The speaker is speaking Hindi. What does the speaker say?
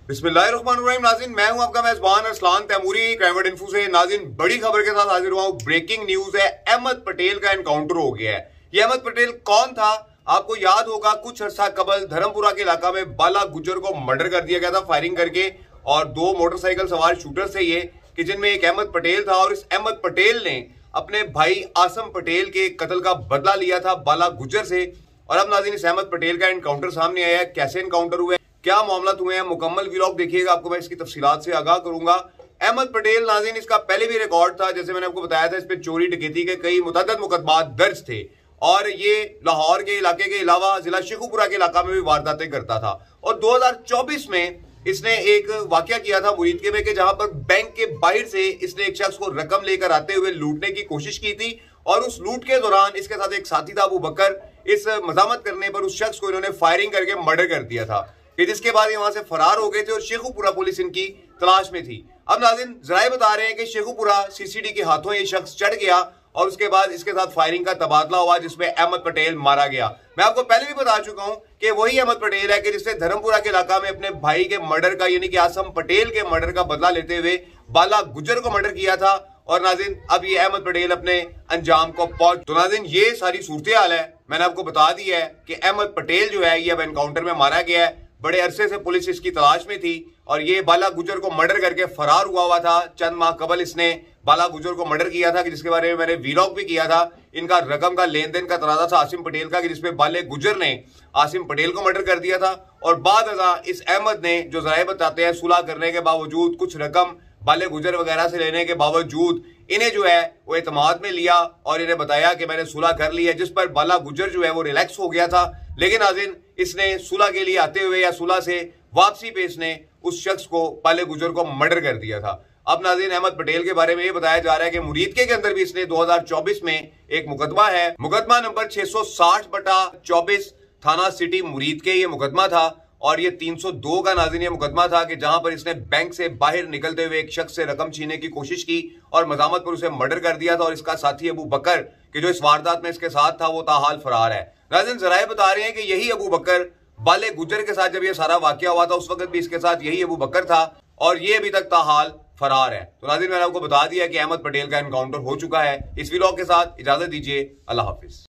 बिस्मिल्लाहिर्रहमानिर्रहीम। नाज़रीन, मैं हूं आपका मेजबान अरसलान तैमूरी क्राइम इन्फो से। नाज़रीन, बड़ी खबर के साथ हाजिर हुआ हूं। ब्रेकिंग न्यूज है, अहमद पटेल का एनकाउंटर हो गया है। ये अहमद पटेल कौन था? आपको याद होगा कुछ अर्सा कबल धर्मपुरा के इलाका में बाला गुजर को मर्डर कर दिया गया था फायरिंग करके, और दो मोटरसाइकिल सवार शूटर थे ये, कि जिनमें एक अहमद पटेल था। और इस अहमद पटेल ने अपने भाई आसम पटेल के कत्ल का बदला लिया था बाला गुजर से। और अब नाज़रीन, इस अहमद पटेल का एनकाउंटर सामने आया है। कैसे एनकाउंटर हुआ है, क्या मामला हुए हैं, मुकम्मल व्लॉग देखिएगा, आपको मैं इसकी तफसीलात से आगाह करूंगा। अहमद पटेल नाज़रीन, इसका पहले भी रिकॉर्ड था, जैसे मैंने आपको बताया था, इस पे चोरी डकैती के कई मुतअद्दिद मुकदमात दर्ज थे। और ये लाहौर के इलाके के अलावा जिला शेखुपुरा के इलाका में भी वारदातें करता था। और 2024 में इसने एक वाकया किया था मुरीदके में, कि जहां पर बैंक के बाहर से इसने एक शख्स को रकम लेकर आते हुए लूटने की कोशिश की थी। और उस लूट के दौरान इसके साथ एक साथी था अबू बकर। इस मजामत करने पर उस शख्स को इन्होंने फायरिंग करके मर्डर कर दिया था, कि जिसके बाद ये वहां से फरार हो गए थे और शेखुपुरा पुलिस इनकी तलाश में थी। अब नाज़रीन, जराए बता रहे हैं कि शेखुपुरा सीसीडी के हाथों ये शख्स चढ़ गया और उसके बाद इसके साथ फायरिंग का तबादला हुआ, जिसमें अहमद पटेल मारा गया। मैं आपको पहले भी बता चुका हूं कि वही अहमद पटेल है कि जिसने धर्मपुरा के इलाका में अपने भाई के मर्डर का, यानी कि आसम पटेल के मर्डर का बदला लेते हुए बाला गुजर को मर्डर किया था। और नाज़रीन, अब ये अहमद पटेल अपने अंजाम को पहुंच। तो नाज़रीन, ये सारी सूरत हाल है। मैंने आपको बता दिया है कि अहमद पटेल जो है ये अब एनकाउंटर में मारा गया है। बड़े अरसे से पुलिस इसकी तलाश में थी और ये बाला गुजर को मर्डर करके फरार हुआ था। चंद माह कबल इसने बाला गुजर को मर्डर किया था, कि जिसके बारे में मैंने व्लॉग भी किया था। इनका रकम का लेन देन का तराजा था आसिम पटेल का, कि जिसमें बाले गुजर ने आसिम पटेल को मर्डर कर दिया था। और बाद इस अहमद ने, जो जराए बताते हैं, सुलह करने के बावजूद, कुछ रकम बाले गुजर वगैरह से लेने के बावजूद, इन्हें जो है वो एतमाद में लिया और इन्हें बताया कि मैंने सुलह कर ली है, जिस पर बाला गुजर जो है वो रिलैक्स हो गया था। लेकिन नाज़रीन, इसने सुलह के लिए आते हुए या सुलह से वापसी पे इसने उस शख्स को, बाले गुजर को मर्डर कर दिया था। अब नाज़रीन, अहमद पटेल के बारे में ये बताया जा रहा है कि मुरीदके के अंदर भी इसने 2024 में एक मुकदमा है, मुकदमा नंबर 660/24 थाना सिटी मुरीदके ये मुकदमा था। और ये 302 का नाज़रीन ये मुकदमा था, कि जहां पर इसने बैंक से बाहर निकलते हुए एक शख्स से रकम छीनने की कोशिश की और मजामत पर उसे मर्डर कर दिया था। और इसका साथी अबू बकर, कि जो इस वारदात में इसके साथ था, वो ताहाल फरार है। नाज़रीन, जराए बता रहे हैं कि यही अबू बकर बाले गुजर के साथ जब ये सारा वाकया हुआ था, उस वक्त भी इसके साथ यही अबू बकर था और ये अभी तक ताहाल फरार है। तो नाज़रीन, मैंने आपको बता दिया कि अहमद पटेल का एनकाउंटर हो चुका है। इस व्लॉग के साथ इजाजत दीजिए। अल्लाह हाफिज।